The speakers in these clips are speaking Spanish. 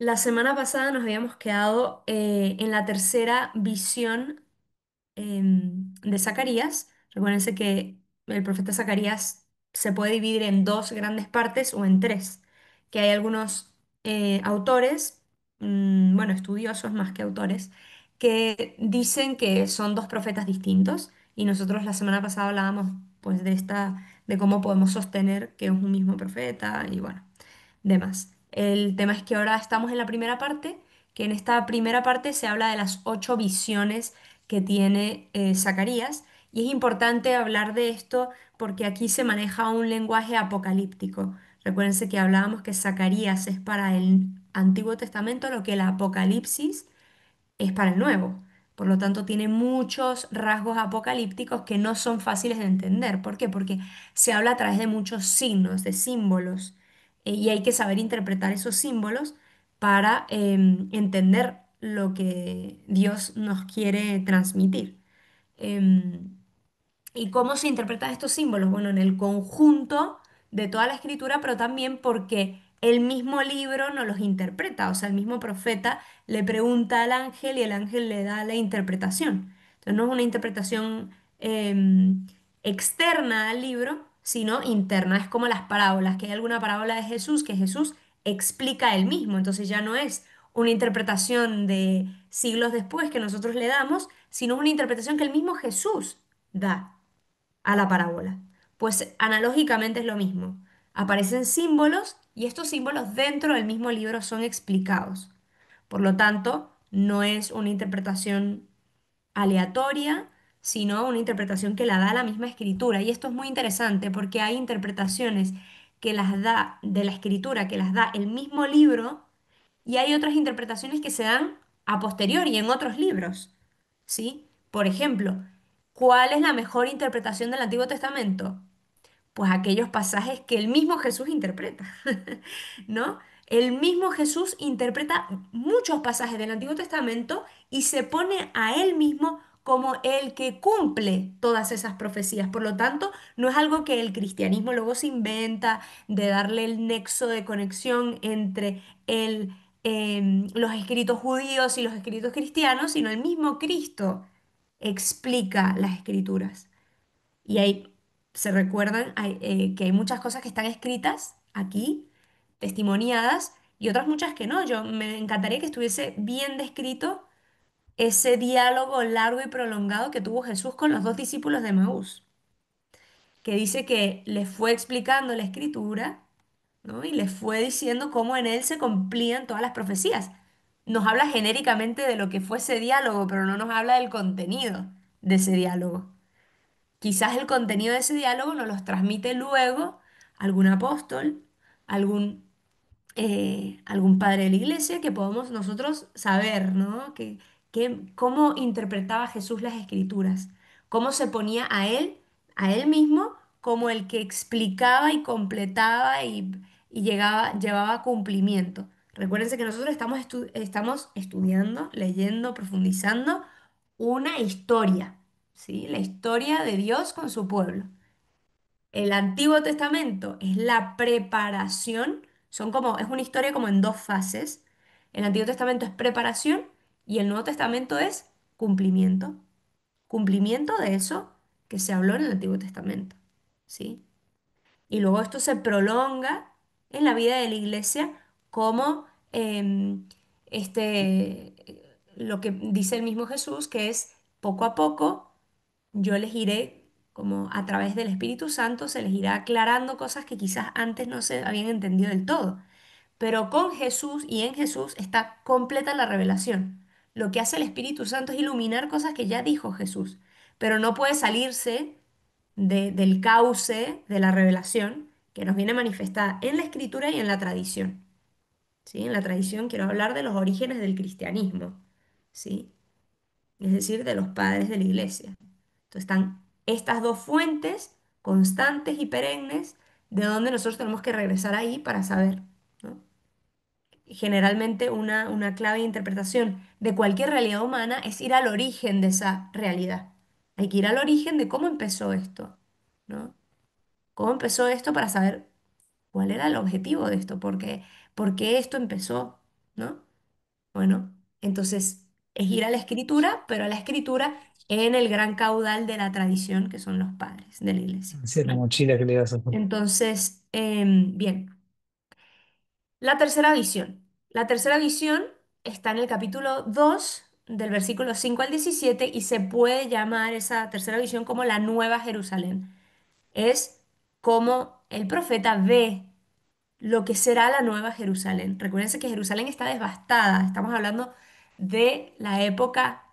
La semana pasada nos habíamos quedado en la tercera visión de Zacarías. Recuérdense que el profeta Zacarías se puede dividir en dos grandes partes o en tres, que hay algunos autores, bueno, estudiosos más que autores, que dicen que son dos profetas distintos y nosotros la semana pasada hablábamos pues de cómo podemos sostener que es un mismo profeta y bueno demás. El tema es que ahora estamos en la primera parte, que en esta primera parte se habla de las 8 visiones que tiene Zacarías, y es importante hablar de esto porque aquí se maneja un lenguaje apocalíptico. Recuérdense que hablábamos que Zacarías es para el Antiguo Testamento lo que el Apocalipsis es para el nuevo. Por lo tanto, tiene muchos rasgos apocalípticos que no son fáciles de entender. ¿Por qué? Porque se habla a través de muchos signos, de símbolos, y hay que saber interpretar esos símbolos para entender lo que Dios nos quiere transmitir. Em, ¿Y cómo se interpretan estos símbolos? Bueno, en el conjunto de toda la escritura, pero también porque el mismo libro nos los interpreta, o sea, el mismo profeta le pregunta al ángel y el ángel le da la interpretación. Entonces no es una interpretación externa al libro, sino interna. Es como las parábolas, que hay alguna parábola de Jesús que Jesús explica él mismo, entonces ya no es una interpretación de siglos después que nosotros le damos, sino una interpretación que el mismo Jesús da a la parábola. Pues analógicamente es lo mismo. Aparecen símbolos y estos símbolos dentro del mismo libro son explicados. Por lo tanto, no es una interpretación aleatoria, sino una interpretación que la da la misma escritura. Y esto es muy interesante porque hay interpretaciones que las da de la escritura, que las da el mismo libro, y hay otras interpretaciones que se dan a posteriori en otros libros. ¿Sí? Por ejemplo, ¿cuál es la mejor interpretación del Antiguo Testamento? Pues aquellos pasajes que el mismo Jesús interpreta, ¿no? El mismo Jesús interpreta muchos pasajes del Antiguo Testamento y se pone a él mismo como el que cumple todas esas profecías. Por lo tanto, no es algo que el cristianismo luego se inventa de darle el nexo de conexión entre los escritos judíos y los escritos cristianos, sino el mismo Cristo explica las escrituras. Y ahí se recuerdan que hay muchas cosas que están escritas aquí, testimoniadas, y otras muchas que no. Yo me encantaría que estuviese bien descrito ese diálogo largo y prolongado que tuvo Jesús con los dos discípulos de Maús, que dice que les fue explicando la escritura, ¿no? Y les fue diciendo cómo en él se cumplían todas las profecías. Nos habla genéricamente de lo que fue ese diálogo, pero no nos habla del contenido de ese diálogo. Quizás el contenido de ese diálogo nos los transmite luego algún apóstol, algún, algún padre de la iglesia, que podamos nosotros saber, ¿no? Cómo interpretaba Jesús las escrituras, cómo se ponía a él mismo, como el que explicaba y completaba y llevaba a cumplimiento. Recuérdense que nosotros estamos estudiando, leyendo, profundizando una historia. ¿Sí? La historia de Dios con su pueblo. El Antiguo Testamento es la preparación, es una historia como en dos fases. El Antiguo Testamento es preparación y el Nuevo Testamento es cumplimiento. Cumplimiento de eso que se habló en el Antiguo Testamento. ¿Sí? Y luego esto se prolonga en la vida de la iglesia como lo que dice el mismo Jesús, que es poco a poco yo les iré, como a través del Espíritu Santo, se les irá aclarando cosas que quizás antes no se habían entendido del todo. Pero con Jesús y en Jesús está completa la revelación. Lo que hace el Espíritu Santo es iluminar cosas que ya dijo Jesús, pero no puede salirse del cauce de la revelación que nos viene manifestada en la Escritura y en la tradición. ¿Sí? En la tradición quiero hablar de los orígenes del cristianismo, ¿sí? Es decir, de los padres de la iglesia. Entonces están estas dos fuentes constantes y perennes de donde nosotros tenemos que regresar ahí para saber, ¿no? Generalmente una clave de interpretación de cualquier realidad humana es ir al origen de esa realidad. Hay que ir al origen de cómo empezó esto, ¿no? ¿Cómo empezó esto para saber cuál era el objetivo de esto? ¿Por qué esto empezó? ¿no? Bueno, entonces es ir a la escritura, pero a la escritura en el gran caudal de la tradición, que son los padres de la iglesia, Sí, la ¿vale? mochila que le das a hacer. Entonces, bien, la tercera visión. La tercera visión está en el capítulo 2 del versículo 5 al 17 y se puede llamar esa tercera visión como la Nueva Jerusalén. Es como el profeta ve lo que será la Nueva Jerusalén. Recuérdense que Jerusalén está devastada. Estamos hablando de la época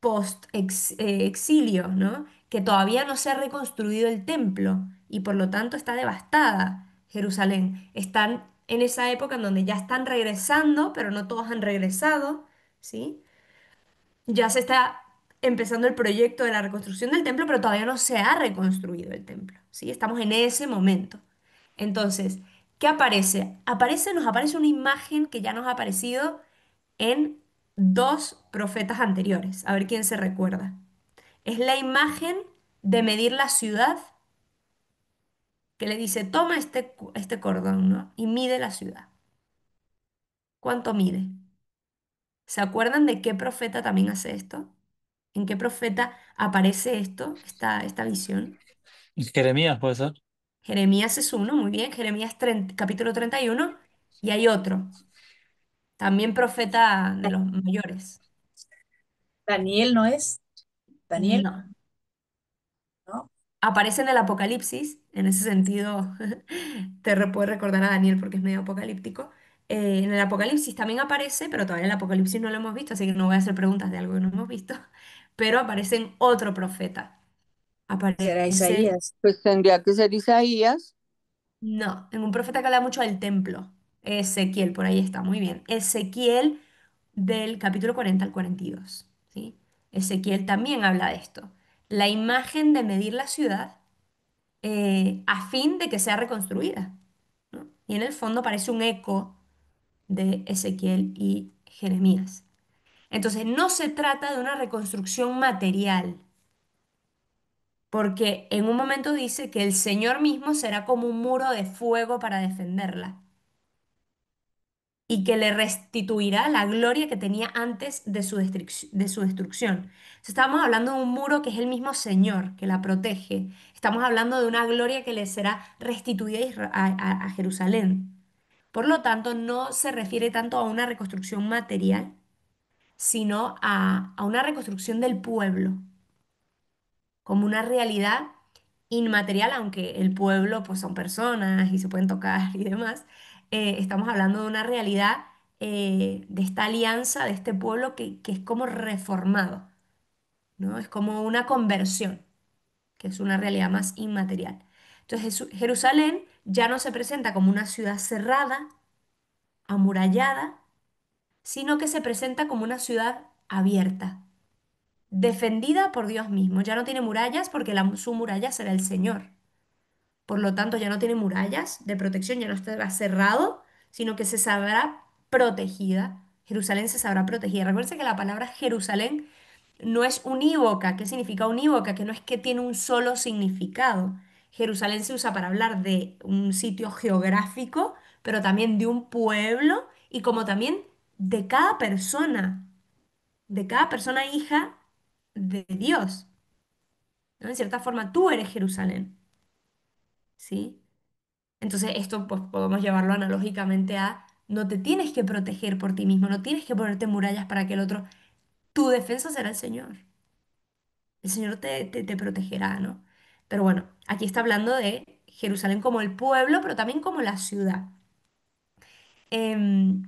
post-exilio, ¿no? Que todavía no se ha reconstruido el templo y por lo tanto está devastada Jerusalén. Están en esa época en donde ya están regresando, pero no todos han regresado, ¿sí? Ya se está empezando el proyecto de la reconstrucción del templo, pero todavía no se ha reconstruido el templo, ¿sí? Estamos en ese momento. Entonces, ¿qué aparece? Nos aparece una imagen que ya nos ha aparecido en dos profetas anteriores. A ver quién se recuerda. Es la imagen de medir la ciudad que le dice, toma este cordón, ¿no? Y mide la ciudad. ¿Cuánto mide? ¿Se acuerdan de qué profeta también hace esto? ¿En qué profeta aparece esta visión? Jeremías, puede ser. Jeremías es uno, muy bien, Jeremías capítulo 31, y hay otro, también profeta de los mayores. Daniel no es, Daniel, No. ¿no? Aparece en el Apocalipsis, en ese sentido puede recordar a Daniel porque es medio apocalíptico. En el Apocalipsis también aparece, pero todavía el Apocalipsis no lo hemos visto, así que no voy a hacer preguntas de algo que no hemos visto. Pero aparece en otro profeta. Será Aparece, Isaías. Pues tendría que ser Isaías. no, en un profeta que habla mucho del templo. Ezequiel, por ahí está, muy bien. Ezequiel del capítulo 40 al 42, ¿sí? Ezequiel también habla de esto. La imagen de medir la ciudad a fin de que sea reconstruida, ¿no? Y en el fondo parece un eco de Ezequiel y Jeremías. Entonces, no se trata de una reconstrucción material, porque en un momento dice que el Señor mismo será como un muro de fuego para defenderla y que le restituirá la gloria que tenía antes de de su destrucción. Entonces, estamos hablando de un muro que es el mismo Señor, que la protege. Estamos hablando de una gloria que le será restituida a Jerusalén. Por lo tanto, no se refiere tanto a una reconstrucción material, sino a una reconstrucción del pueblo como una realidad inmaterial, aunque el pueblo pues son personas y se pueden tocar y demás. Estamos hablando de una realidad de esta alianza, de este pueblo que es como reformado, ¿no? Es como una conversión, que es una realidad más inmaterial. Entonces Jerusalén ya no se presenta como una ciudad cerrada, amurallada, sino que se presenta como una ciudad abierta, defendida por Dios mismo. Ya no tiene murallas porque su muralla será el Señor. Por lo tanto, ya no tiene murallas de protección, ya no estará cerrado, sino que se sabrá protegida. Jerusalén se sabrá protegida. Recuerden que la palabra Jerusalén no es unívoca. ¿Qué significa unívoca? Que no es que tiene un solo significado. Jerusalén se usa para hablar de un sitio geográfico, pero también de un pueblo y como también de cada persona hija de Dios, ¿no? En cierta forma, tú eres Jerusalén, ¿sí? Entonces, esto pues podemos llevarlo analógicamente a no te tienes que proteger por ti mismo, no tienes que ponerte murallas para que el otro, tu defensa será el Señor. El Señor te protegerá, ¿no? Pero bueno, aquí está hablando de Jerusalén como el pueblo, pero también como la ciudad. Em,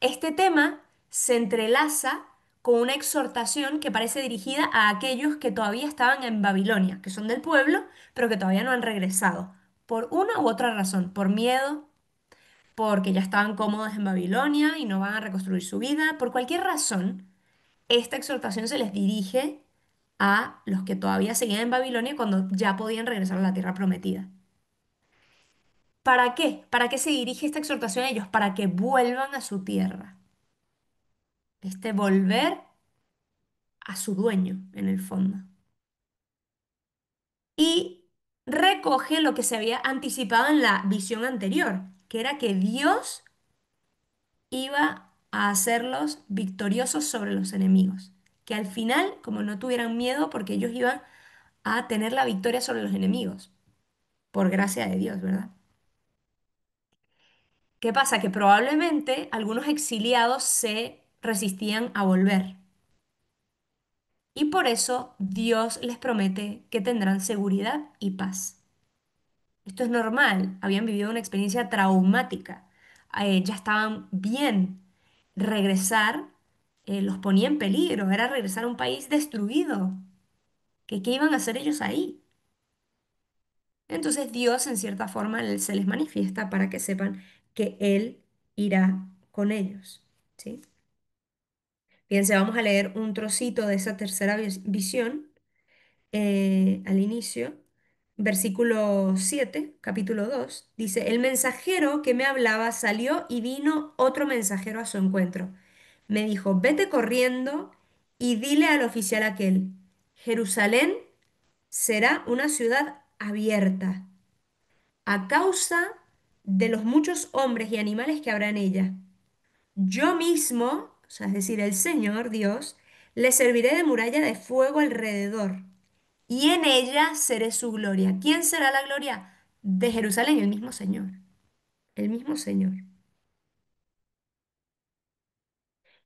este tema se entrelaza con una exhortación que parece dirigida a aquellos que todavía estaban en Babilonia, que son del pueblo, pero que todavía no han regresado, por una u otra razón, por miedo, porque ya estaban cómodos en Babilonia y no van a reconstruir su vida. Por cualquier razón, esta exhortación se les dirige a los que todavía seguían en Babilonia cuando ya podían regresar a la tierra prometida. ¿Para qué? ¿Para qué se dirige esta exhortación a ellos? Para que vuelvan a su tierra. Este volver a su dueño, en el fondo. Y recoge lo que se había anticipado en la visión anterior, que era que Dios iba a hacerlos victoriosos sobre los enemigos. Que al final, como no tuvieran miedo, porque ellos iban a tener la victoria sobre los enemigos, por gracia de Dios, ¿verdad? ¿Qué pasa? Que probablemente algunos exiliados se resistían a volver. Y por eso Dios les promete que tendrán seguridad y paz. Esto es normal, habían vivido una experiencia traumática, ya estaban bien. Regresar los ponía en peligro, era regresar a un país destruido. ¿Qué iban a hacer ellos ahí? Entonces Dios en cierta forma se les manifiesta para que sepan que Él irá con ellos. ¿Sí? Fíjense, vamos a leer un trocito de esa tercera visión al inicio. Versículo 7, capítulo 2 dice, el mensajero que me hablaba salió y vino otro mensajero a su encuentro. Me dijo, vete corriendo y dile al oficial aquel, Jerusalén será una ciudad abierta a causa de los muchos hombres y animales que habrá en ella. Yo mismo, o sea, es decir, el Señor Dios, le serviré de muralla de fuego alrededor y en ella seré su gloria. ¿Quién será la gloria? De Jerusalén, el mismo Señor, el mismo Señor.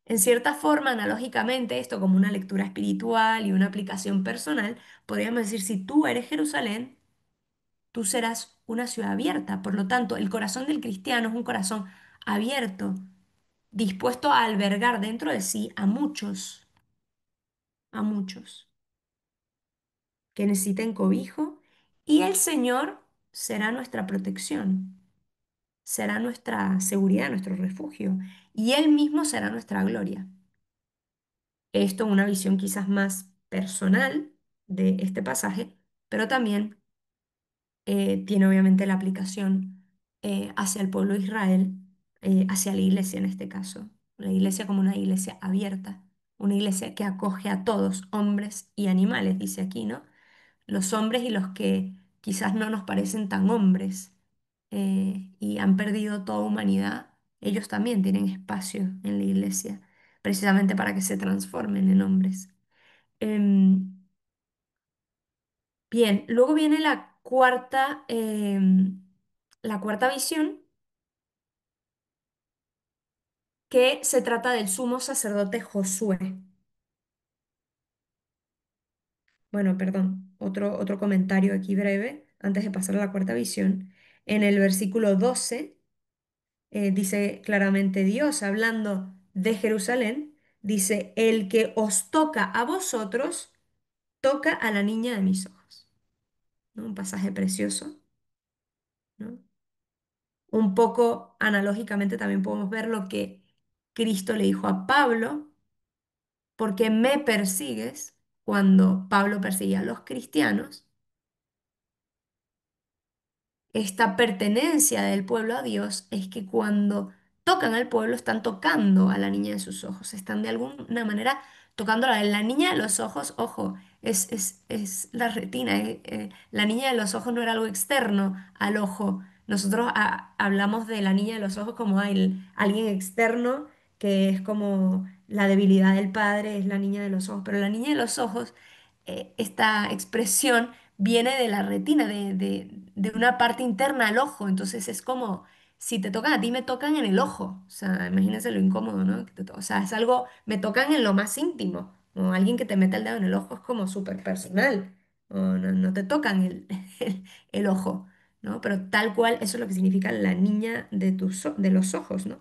En cierta forma, analógicamente, esto como una lectura espiritual y una aplicación personal, podríamos decir, si tú eres Jerusalén, tú serás una ciudad abierta. Por lo tanto, el corazón del cristiano es un corazón abierto, dispuesto a albergar dentro de sí a muchos que necesiten cobijo, y el Señor será nuestra protección, será nuestra seguridad, nuestro refugio, y Él mismo será nuestra gloria. Esto es una visión quizás más personal de este pasaje, pero también tiene obviamente la aplicación hacia el pueblo de Israel, hacia la iglesia en este caso, la iglesia como una iglesia abierta, una iglesia que acoge a todos, hombres y animales, dice aquí, ¿no? Los hombres y los que quizás no nos parecen tan hombres y han perdido toda humanidad, ellos también tienen espacio en la iglesia, precisamente para que se transformen en hombres. Em, Bien, luego viene la cuarta visión, que se trata del sumo sacerdote Josué. Bueno, perdón, otro comentario aquí breve, antes de pasar a la cuarta visión. En el versículo 12 dice claramente Dios, hablando de Jerusalén, dice, el que os toca a vosotros, toca a la niña de mis ojos. ¿No? Un pasaje precioso, ¿no? Un poco analógicamente también podemos ver lo que Cristo le dijo a Pablo, porque me persigues cuando Pablo perseguía a los cristianos. Esta pertenencia del pueblo a Dios es que cuando tocan al pueblo están tocando a la niña de sus ojos, están de alguna manera tocándola. La niña de los ojos, ojo, es la retina. La niña de los ojos no era algo externo al ojo. Nosotros hablamos de la niña de los ojos como alguien externo, que es como la debilidad del padre, es la niña de los ojos, pero la niña de los ojos, esta expresión viene de la retina, de una parte interna al ojo. Entonces es como si te tocan a ti, me tocan en el ojo. O sea, imagínense lo incómodo, ¿no? O sea, es algo, me tocan en lo más íntimo. O alguien que te mete el dedo en el ojo es como súper personal. O no te tocan el ojo, ¿no? Pero tal cual, eso es lo que significa la niña de los ojos, ¿no?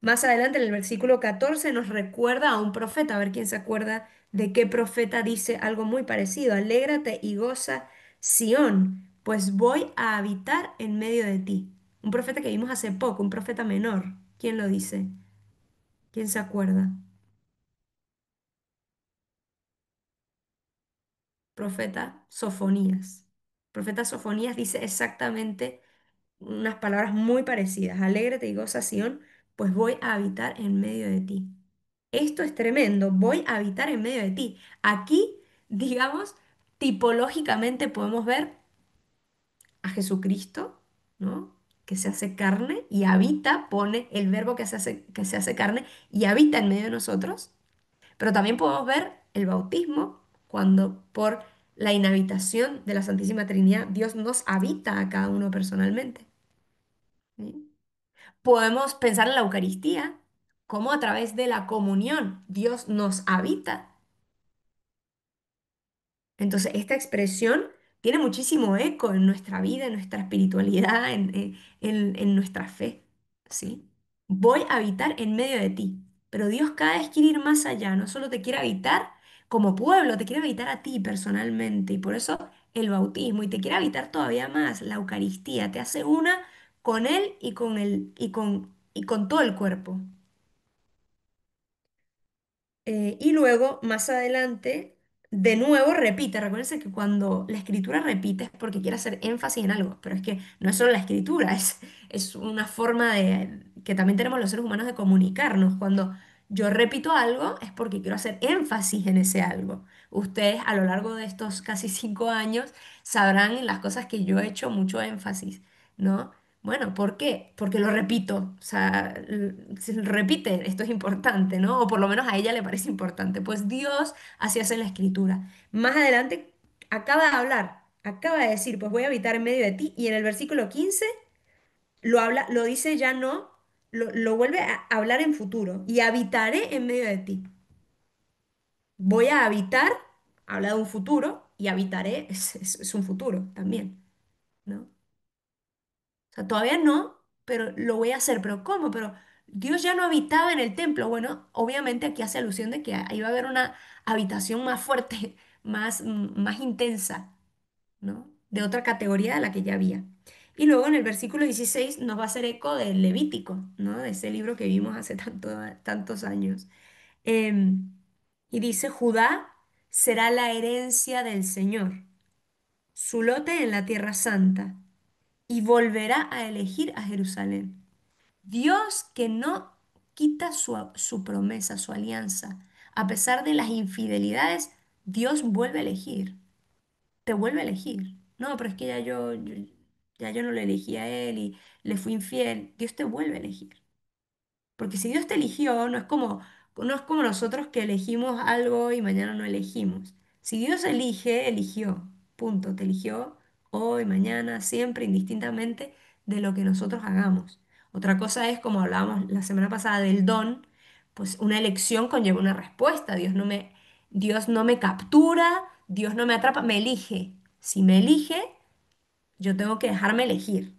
Más adelante en el versículo 14 nos recuerda a un profeta, a ver quién se acuerda de qué profeta dice algo muy parecido. Alégrate y goza, Sión, pues voy a habitar en medio de ti. Un profeta que vimos hace poco, un profeta menor. ¿Quién lo dice? ¿Quién se acuerda? Profeta Sofonías. Profeta Sofonías dice exactamente unas palabras muy parecidas. Alégrate y goza, Sión, pues voy a habitar en medio de ti. Esto es tremendo, voy a habitar en medio de ti. Aquí, digamos, tipológicamente podemos ver a Jesucristo, ¿no? que se hace carne y habita, pone el verbo que se hace carne y habita en medio de nosotros. Pero también podemos ver el bautismo cuando por la inhabitación de la Santísima Trinidad Dios nos habita a cada uno personalmente. ¿Sí? Podemos pensar en la Eucaristía, cómo a través de la comunión Dios nos habita. Entonces, esta expresión tiene muchísimo eco en nuestra vida, en nuestra espiritualidad, en nuestra fe, ¿sí? Voy a habitar en medio de ti, pero Dios cada vez quiere ir más allá, no solo te quiere habitar como pueblo, te quiere habitar a ti personalmente, y por eso el bautismo, y te quiere habitar todavía más, la Eucaristía, te hace una con Él y con todo el cuerpo. Y luego, más adelante, de nuevo repite. Recuérdense que cuando la escritura repite es porque quiere hacer énfasis en algo, pero es que no es solo la escritura, es una forma que también tenemos los seres humanos de comunicarnos. Cuando yo repito algo es porque quiero hacer énfasis en ese algo. Ustedes a lo largo de estos casi 5 años sabrán en las cosas que yo he hecho mucho énfasis, ¿no? Bueno, ¿por qué? Porque lo repito, o sea, se repite, esto es importante, ¿no? O por lo menos a ella le parece importante. Pues Dios así hace en la escritura. Más adelante acaba de hablar, acaba de decir, pues voy a habitar en medio de ti, y en el versículo 15 lo habla, lo dice ya no, lo vuelve a hablar en futuro, y habitaré en medio de ti. Voy a habitar, habla de un futuro, y habitaré es un futuro también, ¿no? O sea, todavía no, pero lo voy a hacer. ¿Pero cómo? Pero Dios ya no habitaba en el templo. Bueno, obviamente aquí hace alusión de que ahí va a haber una habitación más fuerte, más intensa, ¿no? De otra categoría de la que ya había. Y luego en el versículo 16 nos va a hacer eco del Levítico, ¿no? De ese libro que vimos hace tantos años. Em, y dice, Judá será la herencia del Señor, su lote en la tierra santa, y volverá a elegir a Jerusalén. Dios que no quita su promesa, su alianza. A pesar de las infidelidades, Dios vuelve a elegir, te vuelve a elegir. No, pero es que ya yo no le elegí a él y le fui infiel. Dios te vuelve a elegir. Porque si Dios te eligió, no es como nosotros que elegimos algo y mañana no elegimos. Si Dios elige, eligió. Punto. Te eligió hoy, mañana, siempre, indistintamente de lo que nosotros hagamos. Otra cosa es, como hablábamos la semana pasada del don, pues una elección conlleva una respuesta. Dios no me captura, Dios no me atrapa, me elige. Si me elige, yo tengo que dejarme elegir.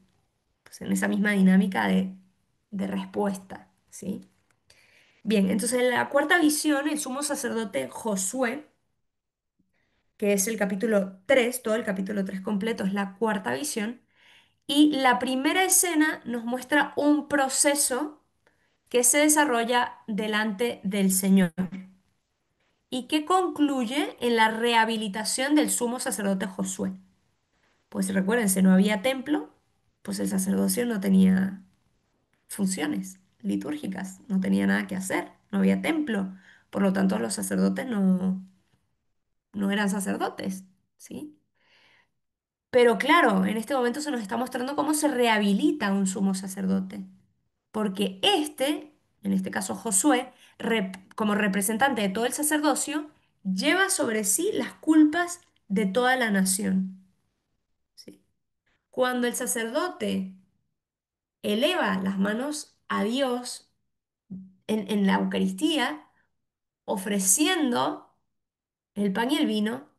Pues en esa misma dinámica de respuesta, ¿sí? Bien, entonces en la cuarta visión, el sumo sacerdote Josué, que es el capítulo 3, todo el capítulo 3 completo es la cuarta visión, y la primera escena nos muestra un proceso que se desarrolla delante del Señor y que concluye en la rehabilitación del sumo sacerdote Josué. Pues recuérdense, no había templo, pues el sacerdocio no tenía funciones litúrgicas, no tenía nada que hacer, no había templo, por lo tanto los sacerdotes no eran sacerdotes, ¿sí? Pero claro, en este momento se nos está mostrando cómo se rehabilita un sumo sacerdote, porque en este caso Josué, como representante de todo el sacerdocio, lleva sobre sí las culpas de toda la nación, ¿sí? Cuando el sacerdote eleva las manos a Dios en la Eucaristía, ofreciendo el pan y el vino,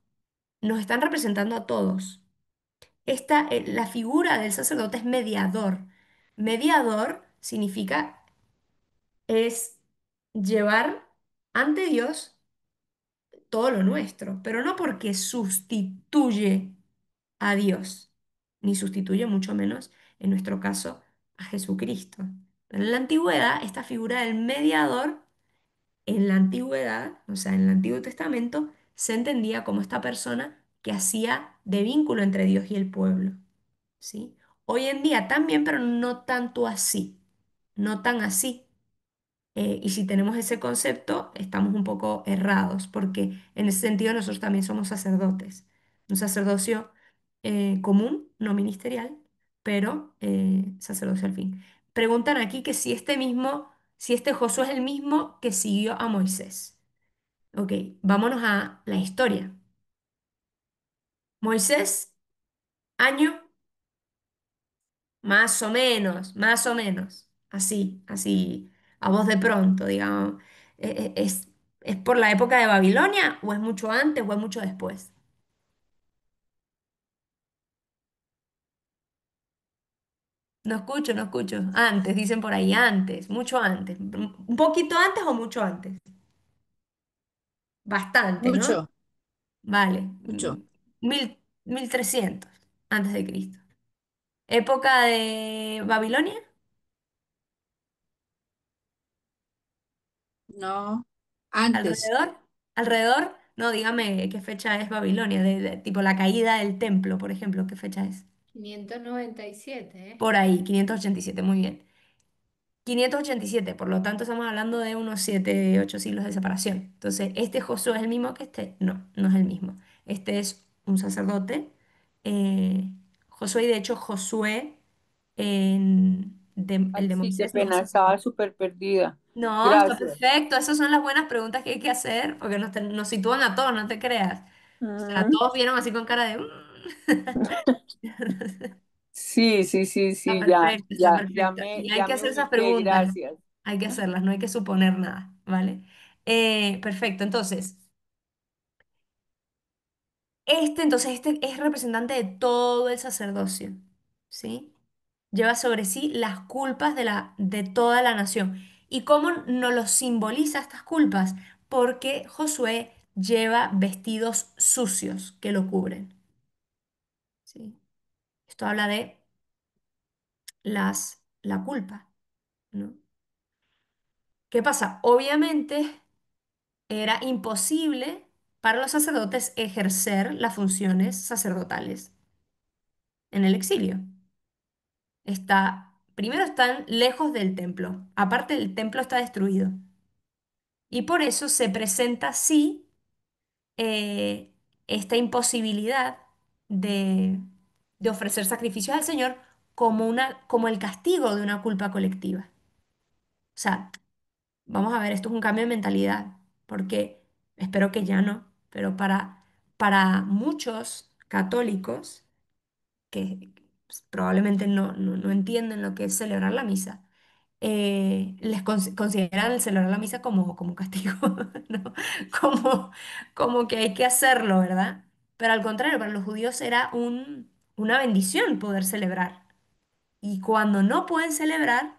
nos están representando a todos. La figura del sacerdote es mediador. Mediador significa es llevar ante Dios todo lo nuestro, pero no porque sustituye a Dios, ni sustituye mucho menos, en nuestro caso, a Jesucristo. En la antigüedad, esta figura del mediador, en la antigüedad, o sea, en el Antiguo Testamento, se entendía como esta persona que hacía de vínculo entre Dios y el pueblo. ¿Sí? Hoy en día también, pero no tanto así, no tan así. Y si tenemos ese concepto, estamos un poco errados, porque en ese sentido nosotros también somos sacerdotes. Un sacerdocio común, no ministerial, pero sacerdocio al fin. Preguntan aquí que si este Josué es el mismo que siguió a Moisés. Ok, vámonos a la historia. Moisés, año, más o menos, así, a voz de pronto, digamos. ¿Es por la época de Babilonia o es mucho antes o es mucho después? No escucho, no escucho. Antes, dicen por ahí, antes, mucho antes. ¿Un poquito antes o mucho antes? Bastante, ¿no? Mucho, Vale. mucho. 1300 antes de Cristo. ¿Época de Babilonia? No, antes, ¿Alrededor? ¿Alrededor? No, dígame qué fecha es Babilonia, tipo la caída del templo, por ejemplo, ¿qué fecha es? 597, ¿eh? Por ahí, 587, muy bien. 587, por lo tanto estamos hablando de unos 7, 8 siglos de separación. Entonces, ¿este Josué es el mismo que este? No, no es el mismo. Este es un sacerdote. Josué, y de hecho, Josué, el Ay, de sí, qué Moisés, no es pena, estaba sacerdote. súper perdida. No, está Gracias. perfecto. Esas son las buenas preguntas que hay que hacer, porque nos sitúan a todos, no te creas. O sea, Mm, todos vieron así con cara de... sí, sí, sí, Está sí, ya, perfecto, está ya, perfecto. Y hay ya que me hacer esas ubiqué, preguntas, gracias. hay que hacerlas, no hay que suponer nada, ¿vale? Perfecto, entonces, este es representante de todo el sacerdocio, ¿sí? Lleva sobre sí las culpas de toda la nación. ¿Y cómo nos lo simboliza estas culpas? Porque Josué lleva vestidos sucios que lo cubren, ¿sí? Esto habla de la culpa, ¿no? ¿Qué pasa? Obviamente era imposible para los sacerdotes ejercer las funciones sacerdotales en el exilio. Primero están lejos del templo, aparte el templo está destruido. Y por eso se presenta así eh, esta imposibilidad de, de ofrecer sacrificios al Señor como el castigo de una culpa colectiva. O sea, vamos a ver, esto es un cambio de mentalidad, porque espero que ya no, pero para muchos católicos que probablemente no entienden lo que es celebrar la misa, consideran el celebrar la misa como un castigo, ¿no? Como, como que hay que hacerlo, ¿verdad? Pero al contrario, para los judíos era una bendición poder celebrar. Y cuando no pueden celebrar,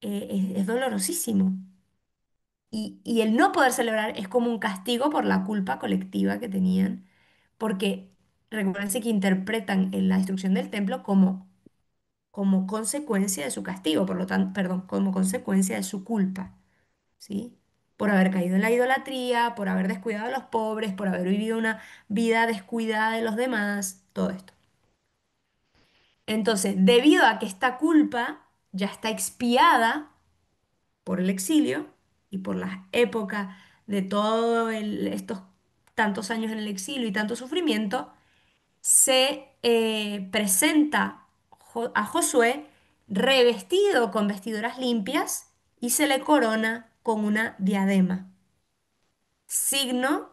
es dolorosísimo. Y el no poder celebrar es como un castigo por la culpa colectiva que tenían, porque recuérdense que interpretan en la destrucción del templo como consecuencia de su castigo, por lo tanto, perdón, como consecuencia de su culpa, ¿sí? Por haber caído en la idolatría, por haber descuidado a los pobres, por haber vivido una vida descuidada de los demás, todo esto. Entonces, debido a que esta culpa ya está expiada, por el exilio y por las épocas de todos estos tantos años en el exilio y tanto sufrimiento, se presenta a Josué revestido con vestiduras limpias y se le corona con una diadema, signo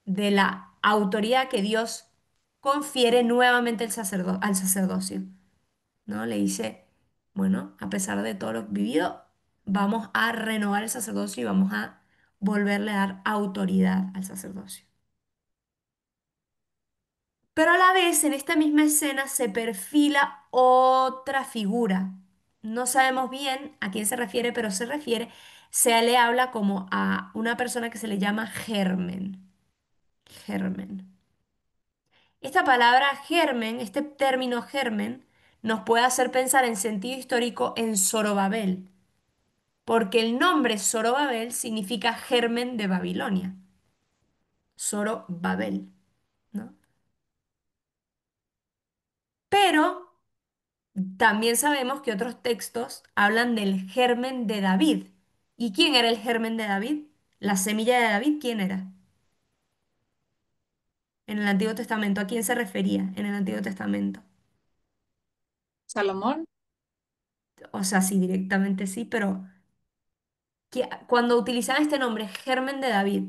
de la autoridad que Dios confiere nuevamente al sacerdocio. ¿No? Le dice, bueno, a pesar de todo lo vivido, vamos a renovar el sacerdocio y vamos a volverle a dar autoridad al sacerdocio. Pero a la vez, en esta misma escena se perfila otra figura. No sabemos bien a quién se refiere, pero se le habla como a una persona que se le llama germen. Germen. Esta palabra germen, este término germen, nos puede hacer pensar en sentido histórico en Zorobabel, porque el nombre Zorobabel significa germen de Babilonia. Zorobabel, ¿no? Pero también sabemos que otros textos hablan del germen de David. ¿Y quién era el germen de David? La semilla de David, ¿quién era? en el Antiguo Testamento? ¿A quién se refería en el Antiguo Testamento? Salomón, O sea, sí, directamente sí, pero cuando utilizaban este nombre, Germen de David,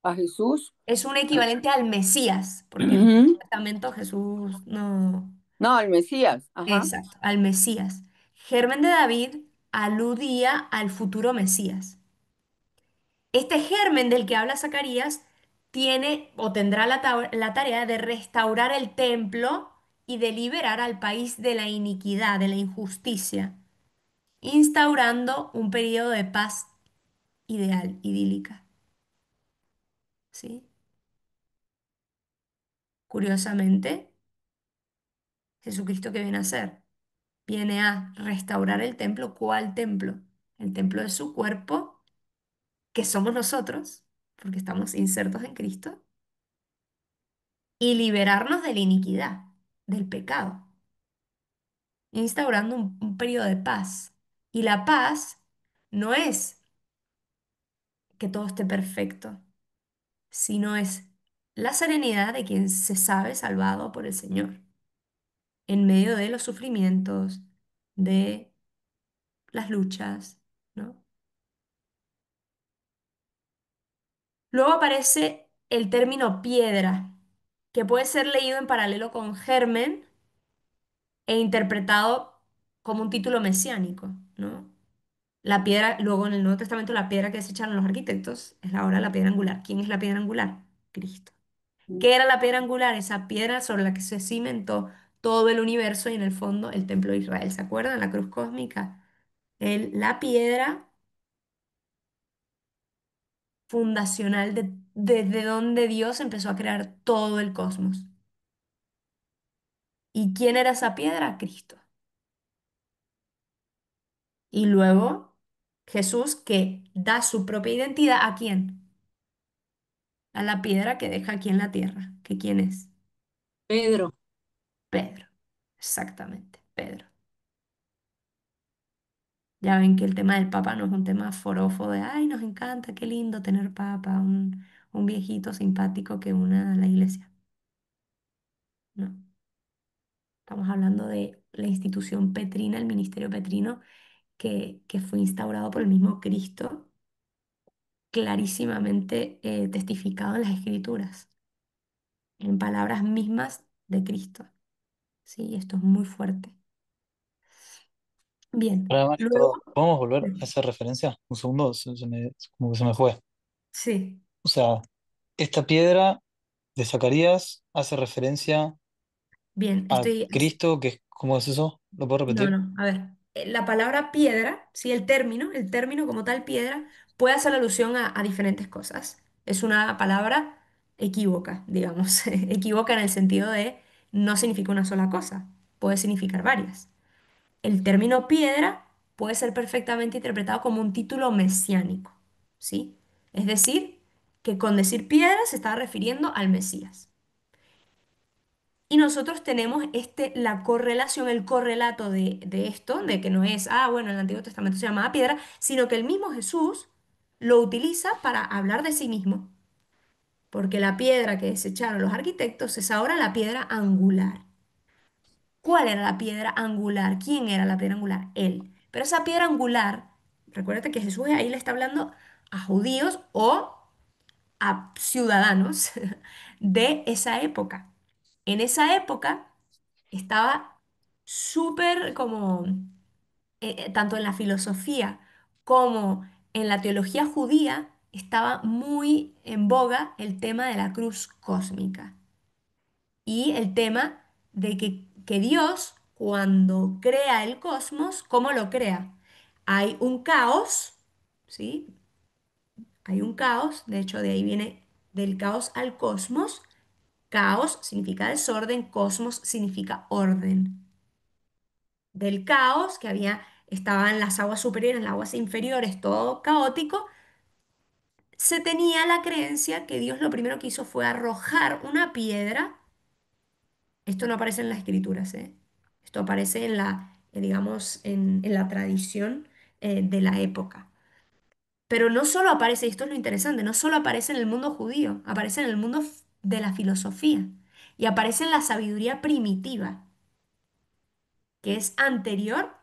A Jesús. es un equivalente al Mesías, porque en el Antiguo Ujú. Testamento Jesús no... No, el Mesías. Ajá. Exacto, al Mesías. Germen de David aludía al futuro Mesías. Este germen del que habla Zacarías tiene o tendrá la tarea de restaurar el templo y de liberar al país de la iniquidad, de la injusticia, instaurando un periodo de paz ideal, idílica. ¿Sí? Curiosamente, Jesucristo, ¿qué viene a hacer? Viene a restaurar el templo. ¿Cuál templo? El templo de su cuerpo, que somos nosotros, porque estamos insertos en Cristo, y liberarnos de la iniquidad, del pecado, instaurando un periodo de paz. Y la paz no es que todo esté perfecto, sino es la serenidad de quien se sabe salvado por el Señor, en medio de los sufrimientos, de las luchas, ¿no? Luego aparece el término piedra, que puede ser leído en paralelo con germen e interpretado como un título mesiánico, ¿no? La piedra, luego en el Nuevo Testamento, la piedra que desecharon los arquitectos es ahora la piedra angular. ¿Quién es la piedra angular? Cristo. ¿Qué era la piedra angular? Esa piedra sobre la que se cimentó todo el universo y en el fondo el templo de Israel. ¿Se acuerdan? La cruz cósmica. La piedra fundacional desde donde Dios empezó a crear todo el cosmos. ¿Y quién era esa piedra? Cristo. Y luego Jesús que da su propia identidad ¿a quién? A la piedra que deja aquí en la tierra. ¿Que quién es? Pedro, Pedro. Exactamente, Pedro. Ya ven que el tema del Papa no es un tema forofo de, ay, nos encanta, qué lindo tener Papa, un viejito simpático que una a la iglesia. No, estamos hablando de la institución petrina, el ministerio petrino, que fue instaurado por el mismo Cristo, clarísimamente testificado en las Escrituras, en palabras mismas de Cristo. Sí, esto es muy fuerte. Bien, Ahora, Mari, perdón, luego, ¿podemos volver a hacer referencia? Un segundo, como que se me fue. sí, O sea, esta piedra de Zacarías hace referencia bien, a estoy... Cristo, que es, ¿cómo es eso? ¿Lo puedo No, repetir? no, a ver, la palabra piedra, sí, el término como tal piedra, puede hacer alusión a diferentes cosas. Es una palabra equívoca, digamos, equívoca en el sentido de no significa una sola cosa, puede significar varias. El término piedra puede ser perfectamente interpretado como un título mesiánico, ¿sí? Es decir, que con decir piedra se está refiriendo al Mesías. Y nosotros tenemos la correlación, el correlato de esto, de que no es, bueno, en el Antiguo Testamento se llamaba piedra, sino que el mismo Jesús lo utiliza para hablar de sí mismo. Porque la piedra que desecharon los arquitectos es ahora la piedra angular. ¿Cuál era la piedra angular? ¿Quién era la piedra angular? Él. Pero esa piedra angular, recuérdate que Jesús ahí le está hablando a judíos o a ciudadanos de esa época. En esa época estaba súper como, tanto en la filosofía como en la teología judía, estaba muy en boga el tema de la cruz cósmica y el tema de que Dios, cuando crea el cosmos, ¿cómo lo crea? Hay un caos, ¿sí? Hay un caos, de hecho de ahí viene del caos al cosmos. Caos significa desorden, cosmos significa orden. Del caos que estaban las aguas superiores, las aguas inferiores, todo caótico, se tenía la creencia que Dios lo primero que hizo fue arrojar una piedra. Esto no aparece en las escrituras, ¿eh? Esto aparece digamos, en la tradición de la época. Pero no solo aparece, y esto es lo interesante, no solo aparece en el mundo judío, aparece en el mundo de la filosofía y aparece en la sabiduría primitiva, que es anterior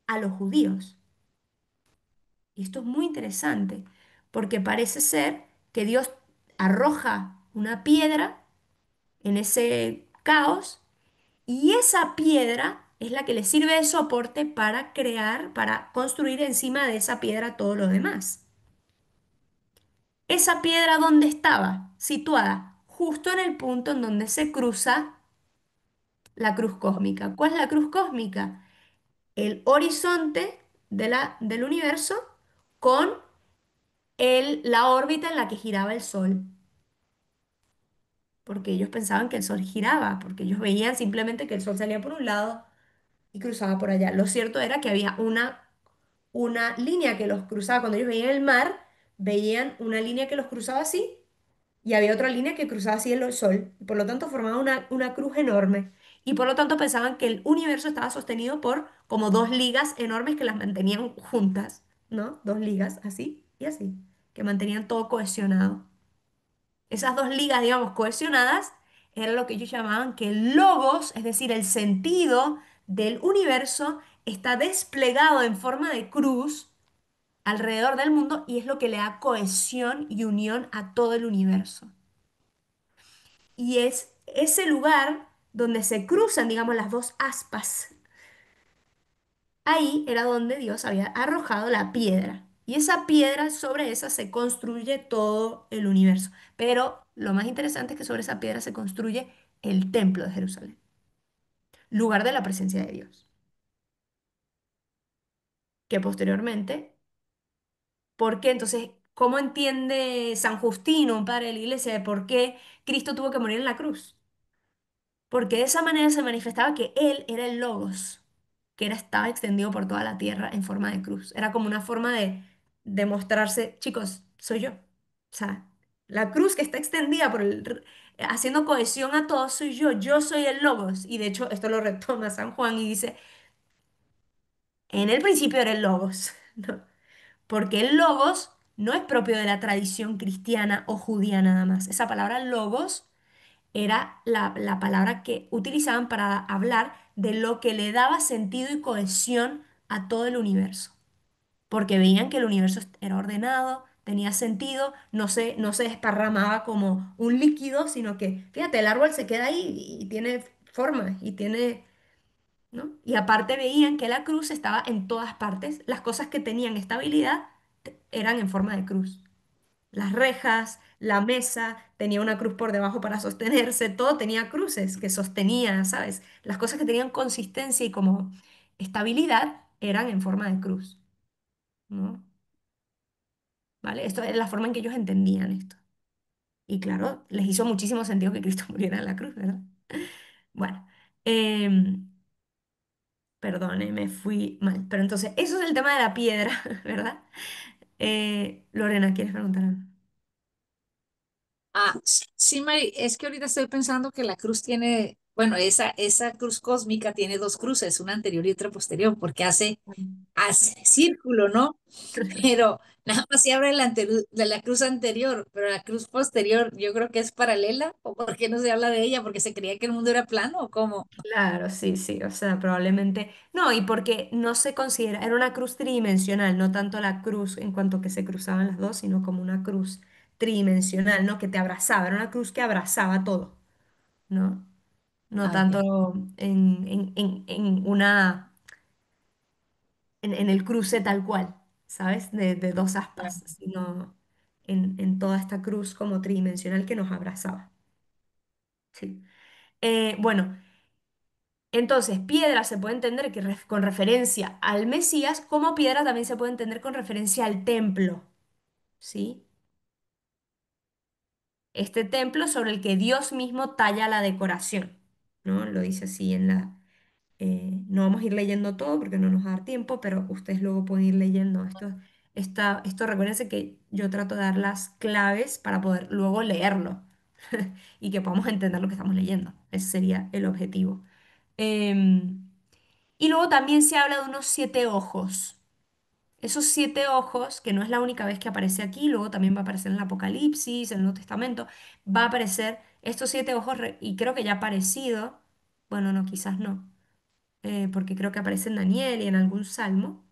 a los judíos. Y esto es muy interesante, porque parece ser que Dios arroja una piedra en ese caos y esa piedra es la que le sirve de soporte para crear, para construir encima de esa piedra todo lo demás. ¿Esa piedra dónde estaba? Situada justo en el punto en donde se cruza la cruz cósmica. ¿Cuál es la cruz cósmica? El horizonte del universo con la órbita en la que giraba el Sol. Porque ellos pensaban que el Sol giraba, porque ellos veían simplemente que el Sol salía por un lado y cruzaba por allá. Lo cierto era que había una línea que los cruzaba. Cuando ellos veían el mar, veían una línea que los cruzaba así y había otra línea que cruzaba así el sol. Y por lo tanto formaba una cruz enorme. Y por lo tanto pensaban que el universo estaba sostenido por como dos ligas enormes que las mantenían juntas, ¿no? Dos ligas, así y así, que mantenían todo cohesionado. Esas dos ligas, digamos, cohesionadas, era lo que ellos llamaban que el logos, es decir, el sentido del universo, está desplegado en forma de cruz alrededor del mundo y es lo que le da cohesión y unión a todo el universo. Y es ese lugar donde se cruzan, digamos, las dos aspas. Ahí era donde Dios había arrojado la piedra. Y esa piedra, sobre esa se construye todo el universo. Pero lo más interesante es que sobre esa piedra se construye el templo de Jerusalén, lugar de la presencia de Dios. Que posteriormente, ¿por qué? Entonces, ¿cómo entiende San Justino, un padre de la iglesia, de por qué Cristo tuvo que morir en la cruz? Porque de esa manera se manifestaba que Él era el Logos, que estaba extendido por toda la tierra en forma de cruz. Era como una forma de demostrarse, chicos, soy yo. O sea, la cruz que está extendida haciendo cohesión a todos soy yo soy el Logos. Y de hecho, esto lo retoma San Juan y dice, en el principio era el Logos, ¿no? Porque el Logos no es propio de la tradición cristiana o judía nada más. Esa palabra Logos era la palabra que utilizaban para hablar de lo que le daba sentido y cohesión a todo el universo, porque veían que el universo era ordenado, tenía sentido, no se desparramaba como un líquido, sino que, fíjate, el árbol se queda ahí y tiene forma y tiene, ¿no? Y aparte veían que la cruz estaba en todas partes, las cosas que tenían estabilidad eran en forma de cruz. Las rejas, la mesa, tenía una cruz por debajo para sostenerse, todo tenía cruces que sostenía, ¿sabes? Las cosas que tenían consistencia y como estabilidad eran en forma de cruz, ¿no? ¿Vale? Esto es la forma en que ellos entendían esto. Y claro, les hizo muchísimo sentido que Cristo muriera en la cruz, ¿verdad? Bueno, em, perdone, me fui mal. Pero entonces, eso es el tema de la piedra, ¿verdad? Lorena, ¿quieres preguntar algo? Sí, Mari, es que ahorita estoy pensando que la cruz tiene, bueno, esa cruz cósmica tiene dos cruces, una anterior y otra posterior, porque hace círculo, ¿no? Pero nada más se abre de la cruz anterior, pero la cruz posterior yo creo que es paralela, ¿o por qué no se habla de ella? ¿Porque se creía que el mundo era plano o cómo? Claro, sí, sí, o sea, probablemente, no, y porque no se considera, era una cruz tridimensional, no tanto la cruz en cuanto que se cruzaban las dos, sino como una cruz tridimensional, ¿no? Que te abrazaba, era una cruz que abrazaba todo, ¿no? No Ah, ok. tanto en el cruce tal cual, ¿sabes? De dos aspas, sino en toda esta cruz como tridimensional que nos abrazaba, sí. Bueno. Entonces, piedra se puede entender con referencia al Mesías, como piedra también se puede entender con referencia al templo, ¿sí? Este templo sobre el que Dios mismo talla la decoración, ¿no? Lo dice así no vamos a ir leyendo todo porque no nos va a dar tiempo, pero ustedes luego pueden ir leyendo esto. Recuérdense que yo trato de dar las claves para poder luego leerlo y que podamos entender lo que estamos leyendo. Ese sería el objetivo. Em, Y luego también se habla de unos 7 ojos. Esos 7 ojos, que no es la única vez que aparece aquí, luego también va a aparecer en el Apocalipsis, en el Nuevo Testamento, va a aparecer estos 7 ojos, y creo que ya ha aparecido, bueno, no, quizás no, porque creo que aparece en Daniel y en algún salmo.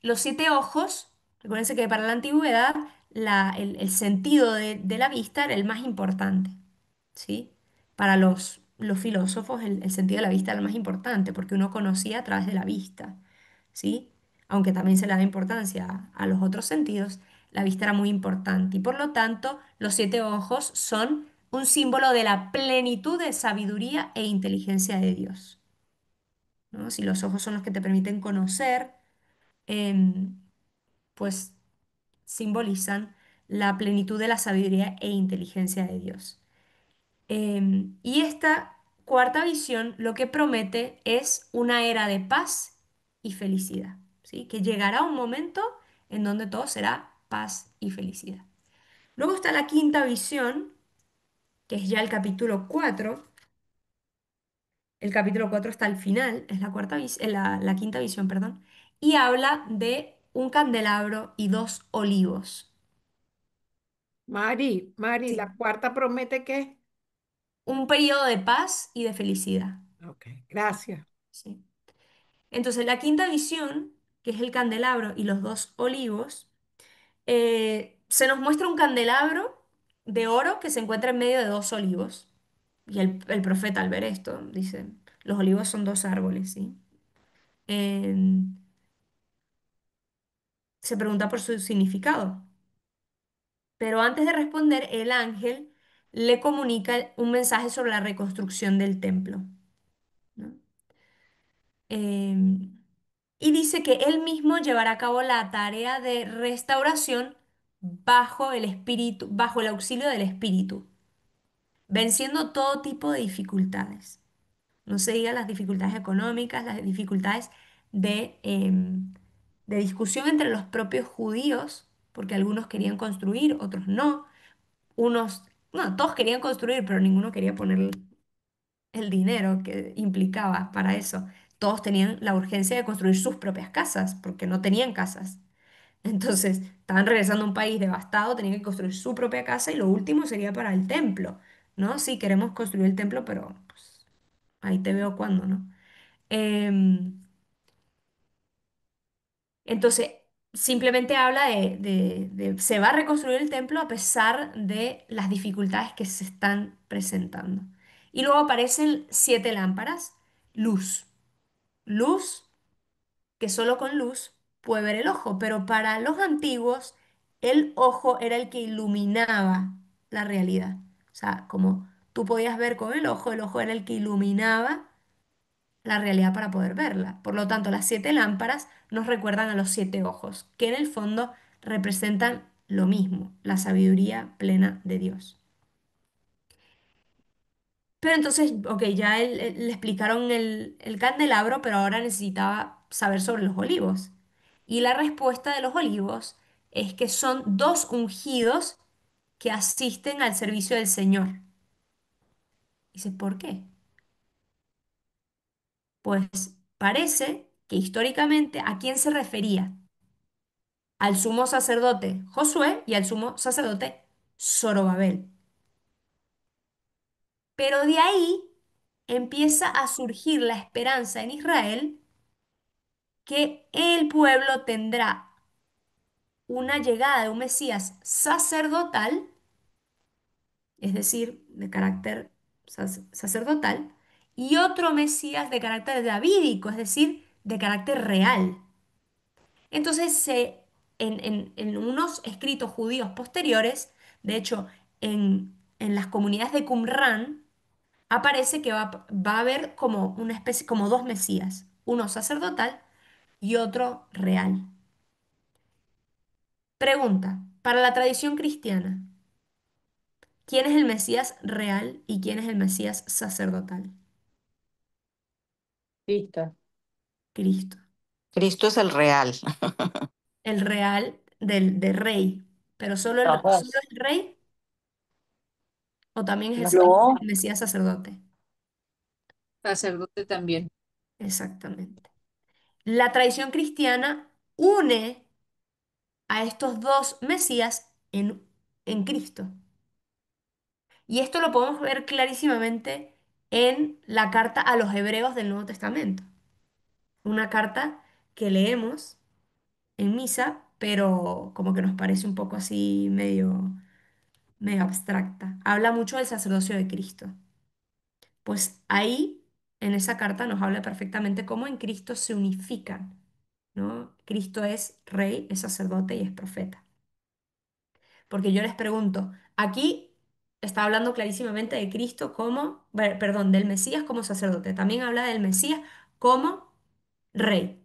Los 7 ojos, recuérdense que para la antigüedad el sentido de la vista era el más importante, ¿sí? Para los filósofos el sentido de la vista era el más importante porque uno conocía a través de la vista, ¿sí? Aunque también se le da importancia a los otros sentidos, la vista era muy importante y por lo tanto los 7 ojos son un símbolo de la plenitud de sabiduría e inteligencia de Dios, ¿no? Si los ojos son los que te permiten conocer, em, pues simbolizan la plenitud de la sabiduría e inteligencia de Dios. Y esta cuarta visión lo que promete es una era de paz y felicidad, ¿sí? Que llegará un momento en donde todo será paz y felicidad. Luego está la quinta visión, que es ya el capítulo 4. El capítulo 4 está al final, es la quinta visión, perdón, y habla de un candelabro y 2 olivos. Mari, Sí. la cuarta promete que. Un periodo de paz y de felicidad. Ok, gracias. ¿Sí? Entonces, la quinta visión, que es el candelabro y los 2 olivos, se nos muestra un candelabro de oro que se encuentra en medio de 2 olivos. Y el profeta al ver esto dice, los olivos son 2 árboles, ¿sí? En- Se pregunta por su significado. Pero antes de responder, el ángel le comunica un mensaje sobre la reconstrucción del templo, ¿no? Em, y dice que él mismo llevará a cabo la tarea de restauración bajo el espíritu, bajo el auxilio del espíritu, venciendo todo tipo de dificultades. No se diga las dificultades económicas, las dificultades de discusión entre los propios judíos, porque algunos querían construir, otros no. Unos, no, todos querían construir, pero ninguno quería poner el dinero que implicaba para eso. Todos tenían la urgencia de construir sus propias casas, porque no tenían casas. Entonces, estaban regresando a un país devastado, tenían que construir su propia casa y lo último sería para el templo, ¿no? Sí, queremos construir el templo, pero pues, ahí te veo cuando, ¿no? Em, entonces, simplemente habla se va a reconstruir el templo a pesar de las dificultades que se están presentando. Y luego aparecen 7 lámparas, luz. Luz que solo con luz puede ver el ojo, pero para los antiguos el ojo era el que iluminaba la realidad. O sea, como tú podías ver con el ojo era el que iluminaba la realidad para poder verla. Por lo tanto, las 7 lámparas nos recuerdan a los 7 ojos, que en el fondo representan lo mismo, la sabiduría plena de Dios. Pero entonces, ok, ya le explicaron el candelabro, pero ahora necesitaba saber sobre los olivos. Y la respuesta de los olivos es que son 2 ungidos que asisten al servicio del Señor. Dice, ¿por qué? Pues parece que históricamente a quién se refería, al sumo sacerdote Josué y al sumo sacerdote Zorobabel. Pero de ahí empieza a surgir la esperanza en Israel que el pueblo tendrá una llegada de un Mesías sacerdotal, es decir, de carácter sacerdotal, y otro Mesías de carácter davídico, es decir, de carácter real. Entonces, en unos escritos judíos posteriores, de hecho, en las comunidades de Qumran, aparece que va a haber como una especie, como 2 Mesías, uno sacerdotal y otro real. Pregunta, para la tradición cristiana, ¿quién es el Mesías real y quién es el Mesías sacerdotal? Listo. Cristo. Cristo es el real. El real del rey, pero solo Los el rey o también es el No, Mesías sacerdote. Sacerdote también. Exactamente. La tradición cristiana une a estos 2 Mesías en Cristo. Y esto lo podemos ver clarísimamente en la carta a los hebreos del Nuevo Testamento. Una carta que leemos en misa, pero como que nos parece un poco así medio abstracta. Habla mucho del sacerdocio de Cristo. Pues ahí, en esa carta, nos habla perfectamente cómo en Cristo se unifican, ¿no? Cristo es rey, es sacerdote y es profeta. Porque yo les pregunto, aquí está hablando clarísimamente de Cristo como, perdón, del Mesías como sacerdote. También habla del Mesías como rey.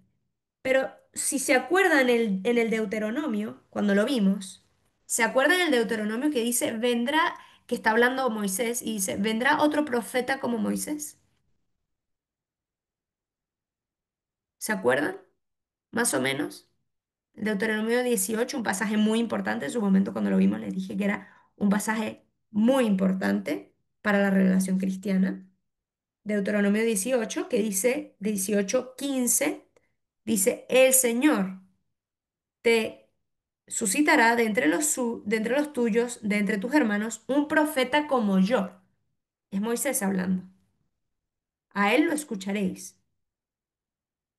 Pero si se acuerdan en el Deuteronomio, cuando lo vimos, ¿se acuerdan el Deuteronomio que dice, vendrá, que está hablando Moisés y dice, vendrá otro profeta como Moisés? ¿Se acuerdan? Más o menos. Deuteronomio 18, un pasaje muy importante. En su momento cuando lo vimos les dije que era un pasaje muy importante para la revelación cristiana. Deuteronomio 18, que dice, 18:15, dice, el Señor te suscitará de entre los tuyos, de entre tus hermanos, un profeta como yo. Es Moisés hablando. A él lo escucharéis.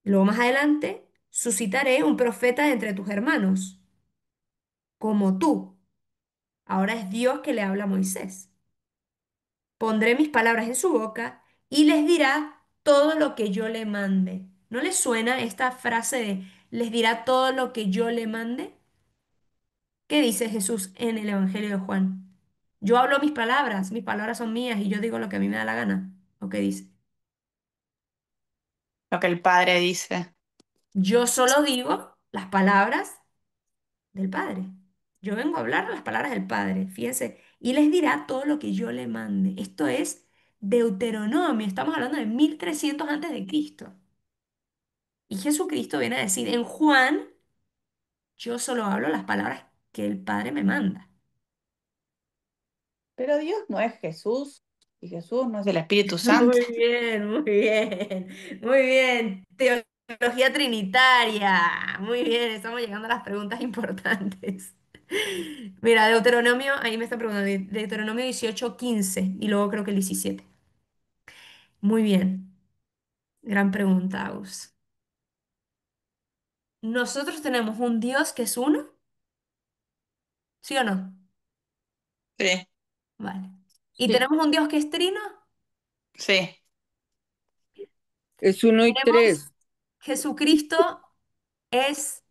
Luego más adelante, suscitaré un profeta de entre tus hermanos, como tú. Ahora es Dios que le habla a Moisés. Pondré mis palabras en su boca y les dirá todo lo que yo le mande. ¿No les suena esta frase de les dirá todo lo que yo le mande? ¿Qué dice Jesús en el Evangelio de Juan? Yo hablo mis palabras son mías y yo digo lo que a mí me da la gana. ¿O qué dice? Lo que el Padre dice. Yo solo digo las palabras del Padre. Yo vengo a hablar las palabras del Padre, fíjense, y les dirá todo lo que yo le mande. Esto es Deuteronomio, estamos hablando de 1300 antes de Cristo. Y Jesucristo viene a decir, en Juan, yo solo hablo las palabras que el Padre me manda. Pero Dios no es Jesús y Jesús no es el Espíritu Santo. Muy bien, muy bien, muy bien. Teología trinitaria. Muy bien, estamos llegando a las preguntas importantes. Mira, Deuteronomio, ahí me está preguntando, Deuteronomio 18:15 y luego creo que el 17. Muy bien, gran pregunta, Agus. ¿Nosotros tenemos un Dios que es uno? ¿Sí o no? Sí, Vale. ¿Y Sí, tenemos un Dios que es trino? sí. es uno y Tenemos tres. Jesucristo es,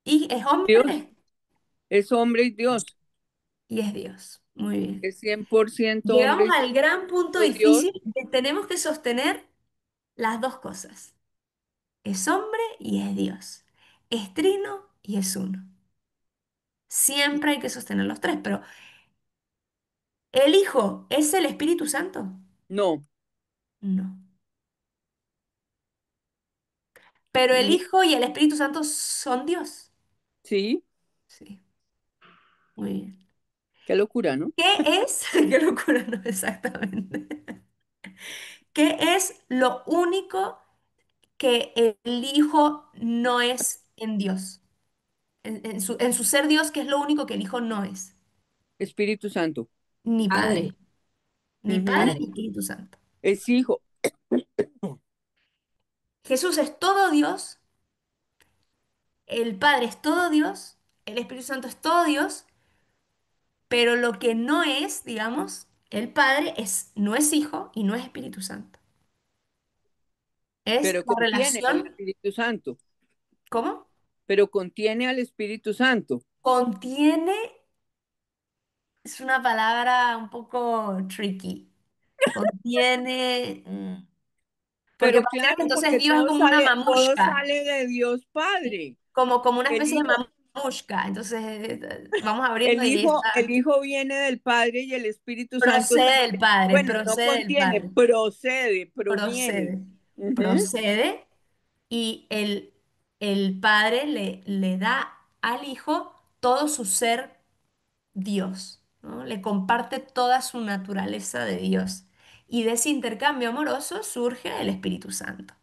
y es Dios hombre es hombre y Dios. y es Dios. Muy bien. Es 100% hombre Llegamos y al gran punto 100% Dios. difícil que tenemos que sostener las dos cosas. Es hombre y es Dios. Es trino y es uno. Siempre hay que sostener los tres, pero ¿el Hijo es el Espíritu Santo? No, No. Pero el ni, Hijo y el Espíritu Santo son Dios. sí, Sí, muy bien. qué locura, ¿no? ¿Qué es? Qué locura, no exactamente. ¿Qué es lo único que el Hijo no es en Dios? En su ser Dios, ¿qué es lo único que el Hijo no es? Espíritu Santo. Ni Padre, Padre, ni Padre Ujú. ni Padre. Espíritu Santo. Es hijo, Jesús es todo Dios, el Padre es todo Dios, el Espíritu Santo es todo Dios, pero lo que no es, digamos, el Padre es, no es Hijo y no es Espíritu Santo. Es pero la contiene al relación, Espíritu Santo. ¿cómo? Pero contiene al Espíritu Santo. Contiene, es una palabra un poco tricky. Contiene, porque Pero pareciera que claro, entonces porque Dios es como una todo mamushka, sale de Dios ¿sí? Padre. Como una El especie de hijo, mamushka. Entonces, vamos abriendo y ahí el está. hijo viene del Padre y el Espíritu Santo sale. Bueno, no Procede del contiene, Padre, procede, proviene. procede, Ujú. procede y el Padre le da al Hijo todo su ser Dios, ¿no? Le comparte toda su naturaleza de Dios. Y de ese intercambio amoroso surge el Espíritu Santo.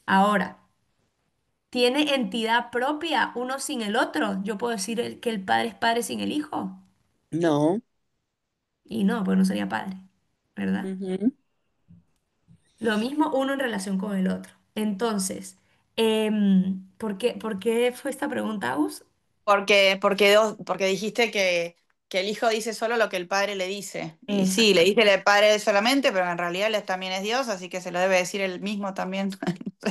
Ahora, ¿tiene entidad propia uno sin el otro? Yo puedo decir que el Padre es Padre sin el Hijo. No, Y no, pues no sería padre, ¿verdad? Ujú. Lo mismo uno en relación con el otro. Entonces, ¿por qué fue esta pregunta, Agus? Porque dijiste que el hijo dice solo lo que el padre le dice. Y sí, le Exactamente. dice el padre solamente, pero en realidad él también es Dios, así que se lo debe decir él mismo también.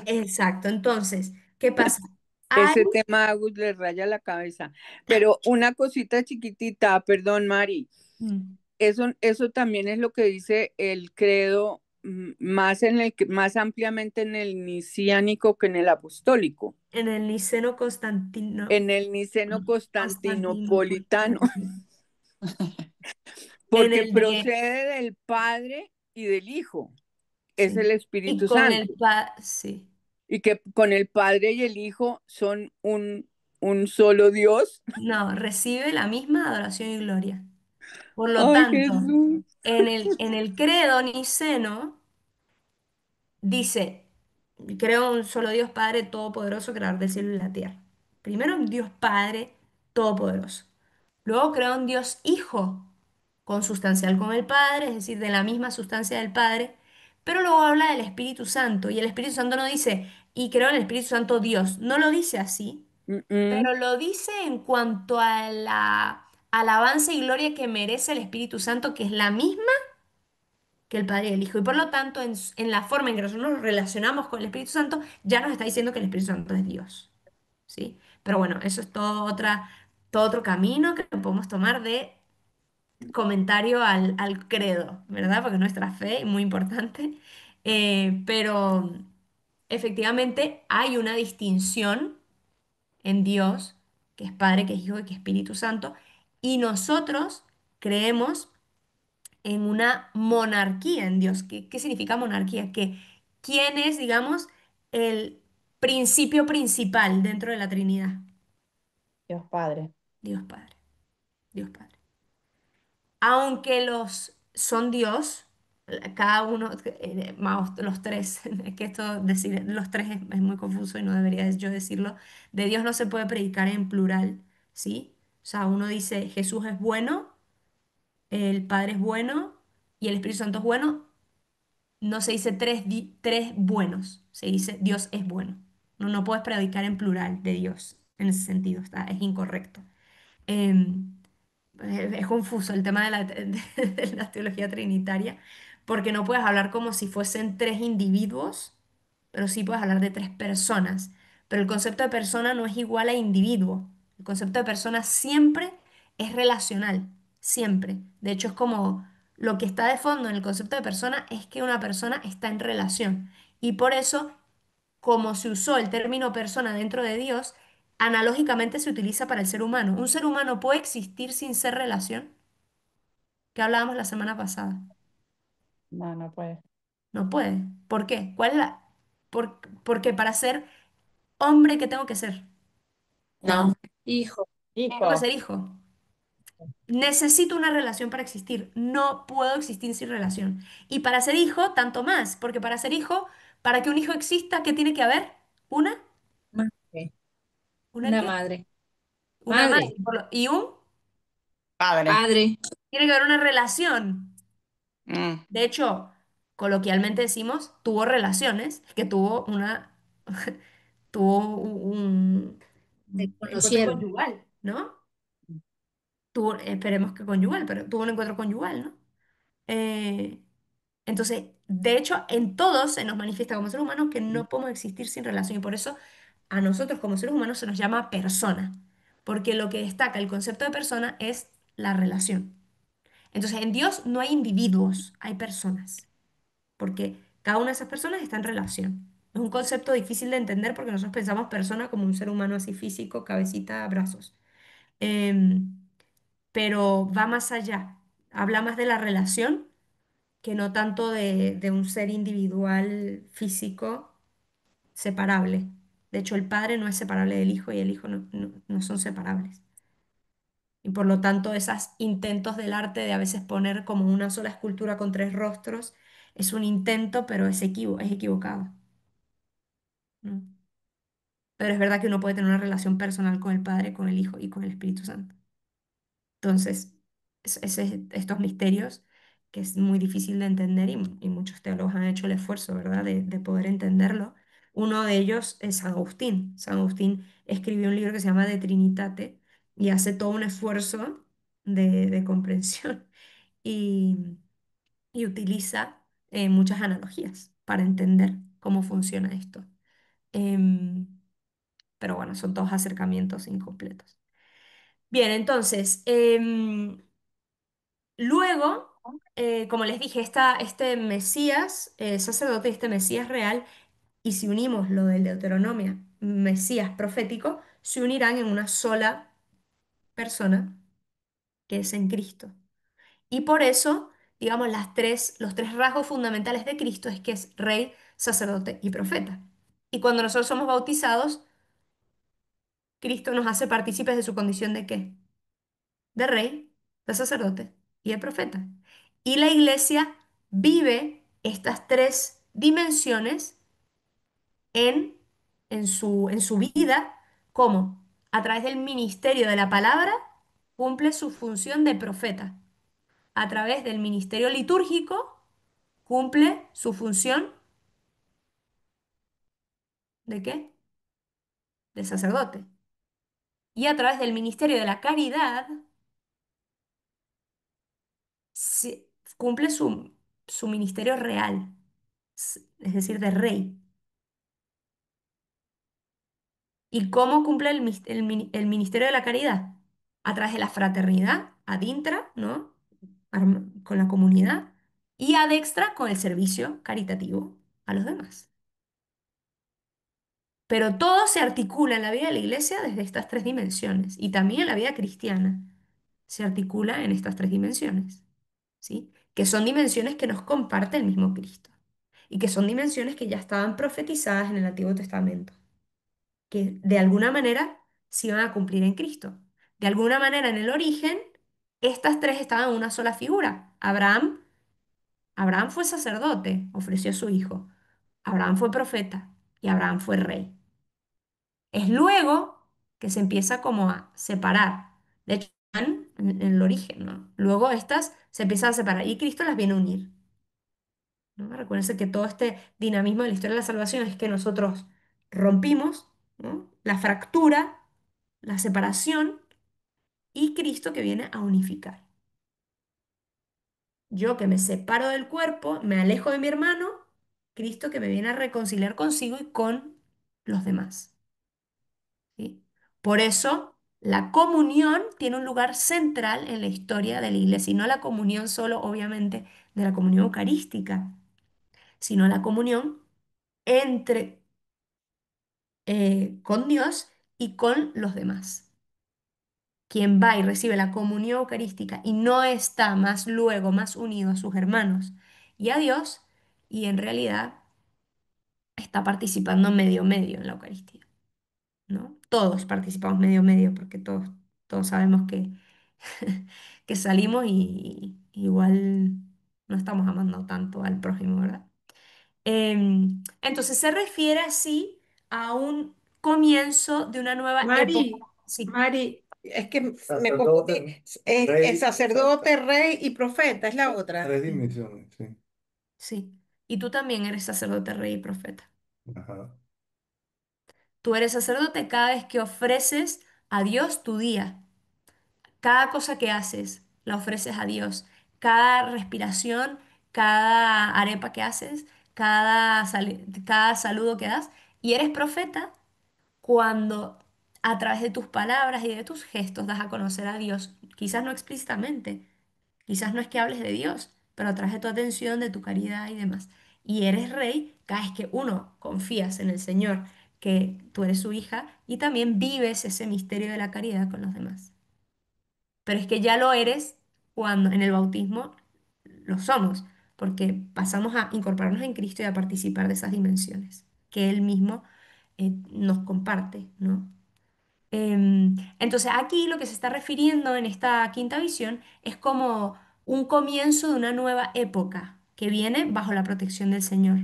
Exacto. Entonces, ¿qué pasa? Hay, Ese tema a Agus le raya la cabeza. Pero una cosita chiquitita, perdón, Mari. Mm. Eso también es lo que dice el credo, más más ampliamente en el nicénico que en el apostólico. en el Niceno Constantino, En el niceno constantinopolitano, Constantinopolitano. En porque el de, procede del Padre y del Hijo, es sí. el Y Espíritu con Santo, el Padre, sí. y que con el Padre y el Hijo son un solo Dios. No, recibe la misma adoración y gloria. Por lo Ay, tanto, Jesús. en el credo niceno dice, creo en un solo Dios Padre Todopoderoso, creador del cielo y la tierra. Primero un Dios Padre Todopoderoso. Luego creo un Dios Hijo, consubstancial con el Padre, es decir, de la misma sustancia del Padre. Pero luego habla del Espíritu Santo y el Espíritu Santo no dice, y creo en el Espíritu Santo Dios. No lo dice así, Mm, mm. pero lo dice en cuanto a la alabanza y gloria que merece el Espíritu Santo, que es la misma que el Padre y el Hijo. Y por lo tanto, en la forma en que nosotros nos relacionamos con el Espíritu Santo, ya nos está diciendo que el Espíritu Santo es Dios. ¿Sí? Pero bueno, eso es todo otro camino que podemos tomar de comentario al credo, ¿verdad? Porque nuestra fe es muy importante. Pero efectivamente hay una distinción en Dios, que es Padre, que es Hijo y que es Espíritu Santo, y nosotros creemos en una monarquía en Dios. ¿Qué significa monarquía? Que quién es, digamos, el principio principal dentro de la Trinidad. Dios Padre. Dios Padre, Dios Padre. Aunque los son Dios, cada uno, más los tres, es que esto decir los tres es muy confuso y no debería yo decirlo, de Dios no se puede predicar en plural, ¿sí? O sea, uno dice Jesús es bueno, el Padre es bueno y el Espíritu Santo es bueno. No se dice tres buenos, se dice Dios es bueno. No, no puedes predicar en plural de Dios en ese sentido, es incorrecto. Em, es confuso el tema de la teología trinitaria, porque no puedes hablar como si fuesen tres individuos, pero sí puedes hablar de tres personas. Pero el concepto de persona no es igual a individuo. El concepto de persona siempre es relacional, siempre. De hecho, es como lo que está de fondo en el concepto de persona es que una persona está en relación. Y por eso, como se usó el término persona dentro de Dios, analógicamente se utiliza para el ser humano. ¿Un ser humano puede existir sin ser relación? Que hablábamos la semana pasada. No, no puede. No puede. ¿Por qué? ¿Cuál es porque para ser hombre, ¿qué tengo que ser? No. Hijo. Tengo que Hijo. ser hijo. Necesito una relación para existir. No puedo existir sin relación. Y para ser hijo, tanto más. Porque para ser hijo, para que un hijo exista, ¿qué tiene que haber? ¿Una? Madre. ¿Una Una qué? madre. Una madre. Madre. ¿Y un? Padre. Padre. Tiene que haber una relación. Mm. De hecho, coloquialmente decimos, tuvo relaciones, que tuvo Se un encuentro conocieron. conyugal, ¿no? Tuvo, esperemos que conyugal, pero tuvo un encuentro conyugal, ¿no? Eh, entonces, de hecho, en todos se nos manifiesta como seres humanos que no podemos existir sin relación y por eso a nosotros como seres humanos se nos llama persona, porque lo que destaca el concepto de persona es la relación. Entonces, en Dios no hay individuos, hay personas, porque cada una de esas personas está en relación. Es un concepto difícil de entender porque nosotros pensamos persona como un ser humano así físico, cabecita, brazos. Em, pero va más allá. Habla más de la relación que no tanto de un ser individual físico separable. De hecho, el padre no es separable del hijo y el hijo no son separables. Y por lo tanto, esos intentos del arte de a veces poner como una sola escultura con tres rostros es un intento, pero es equivocado, ¿no? Pero es verdad que uno puede tener una relación personal con el Padre, con el Hijo y con el Espíritu Santo. Entonces, estos misterios que es muy difícil de entender y muchos teólogos han hecho el esfuerzo, ¿verdad?, de poder entenderlo. Uno de ellos es San Agustín. San Agustín escribió un libro que se llama De Trinitate y hace todo un esfuerzo de comprensión y, y utiliza muchas analogías para entender cómo funciona esto. Em, pero bueno, son todos acercamientos incompletos. Bien, entonces, luego, como les dije, este Mesías, sacerdote, este Mesías real, y si unimos lo del Deuteronomio, Mesías profético, se unirán en una sola persona, que es en Cristo. Y por eso, digamos, los tres rasgos fundamentales de Cristo es que es rey, sacerdote y profeta. Y cuando nosotros somos bautizados, Cristo nos hace partícipes de su condición de ¿qué? De rey, de sacerdote y de profeta. Y la iglesia vive estas tres dimensiones en, en su vida, como a través del ministerio de la palabra cumple su función de profeta, a través del ministerio litúrgico cumple su función ¿de qué? De sacerdote. Y a través del ministerio de la caridad cumple su ministerio real, es decir, de rey. ¿Y cómo cumple el ministerio de la caridad? A través de la fraternidad, ad intra, ¿no? Con la comunidad, y ad extra con el servicio caritativo a los demás. Pero todo se articula en la vida de la iglesia desde estas tres dimensiones, y también en la vida cristiana se articula en estas tres dimensiones, ¿sí? Que son dimensiones que nos comparte el mismo Cristo, y que son dimensiones que ya estaban profetizadas en el Antiguo Testamento, que de alguna manera se iban a cumplir en Cristo. De alguna manera en el origen, estas tres estaban en una sola figura. Abraham fue sacerdote, ofreció a su hijo. Abraham fue profeta y Abraham fue rey. Es luego que se empieza como a separar. De hecho, están en el origen, ¿no? Luego estas se empiezan a separar y Cristo las viene a unir, ¿no? Recuérdense que todo este dinamismo de la historia de la salvación es que nosotros rompimos, ¿no?, la fractura, la separación y Cristo que viene a unificar. Yo que me separo del cuerpo, me alejo de mi hermano, Cristo que me viene a reconciliar consigo y con los demás, ¿sí? Por eso la comunión tiene un lugar central en la historia de la iglesia, y no la comunión solo, obviamente, de la comunión eucarística, sino la comunión entre con Dios y con los demás. Quien va y recibe la comunión eucarística y no está más luego, más unido a sus hermanos y a Dios, y en realidad está participando medio medio en la Eucaristía, ¿no? Todos participamos medio medio porque todos sabemos que, que salimos y igual no estamos amando tanto al prójimo, ¿verdad? Entonces se refiere así a un comienzo de una nueva época. Mari, Sí, Mari, es que me confundí. Es sacerdote, rey y profeta, es la otra. Tres dimensiones, sí. sí. Y tú también eres sacerdote, rey y profeta. Ajá. Tú eres sacerdote cada vez que ofreces a Dios tu día. Cada cosa que haces la ofreces a Dios. Cada respiración, cada arepa que haces, cada saludo que das. Y eres profeta cuando a través de tus palabras y de tus gestos das a conocer a Dios, quizás no explícitamente, quizás no es que hables de Dios, pero a través de tu atención, de tu caridad y demás. Y eres rey cada vez que uno confías en el Señor, que tú eres su hija, y también vives ese misterio de la caridad con los demás. Pero es que ya lo eres cuando en el bautismo lo somos, porque pasamos a incorporarnos en Cristo y a participar de esas dimensiones que Él mismo nos comparte, ¿no? Entonces aquí lo que se está refiriendo en esta quinta visión es como un comienzo de una nueva época que viene bajo la protección del Señor.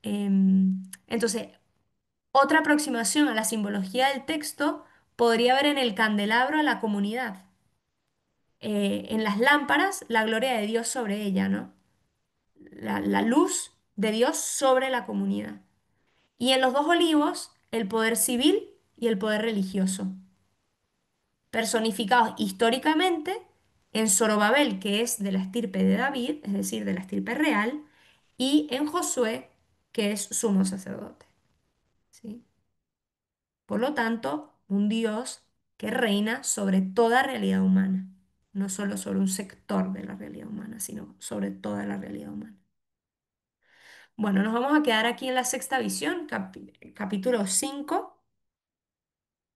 Entonces, otra aproximación a la simbología del texto podría ver en el candelabro a la comunidad. en las lámparas la gloria de Dios sobre ella, ¿no? La luz de Dios sobre la comunidad. Y en los dos olivos, el poder civil y el poder religioso, personificados históricamente en Zorobabel, que es de la estirpe de David, es decir, de la estirpe real, y en Josué, que es sumo sacerdote. ¿Sí? Por lo tanto, un Dios que reina sobre toda realidad humana, no solo sobre un sector de la realidad humana, sino sobre toda la realidad humana. Bueno, nos vamos a quedar aquí en la sexta visión, capítulo 5.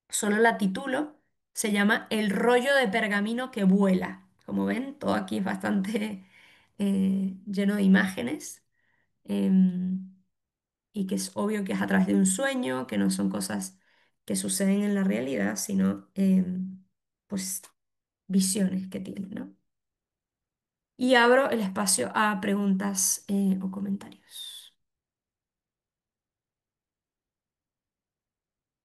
Solo la titulo, se llama El rollo de pergamino que vuela. Como ven, todo aquí es bastante lleno de imágenes, em, y que es obvio que es a través de un sueño, que no son cosas que suceden en la realidad, sino pues visiones que tiene, ¿no? Y abro el espacio a preguntas o comentarios.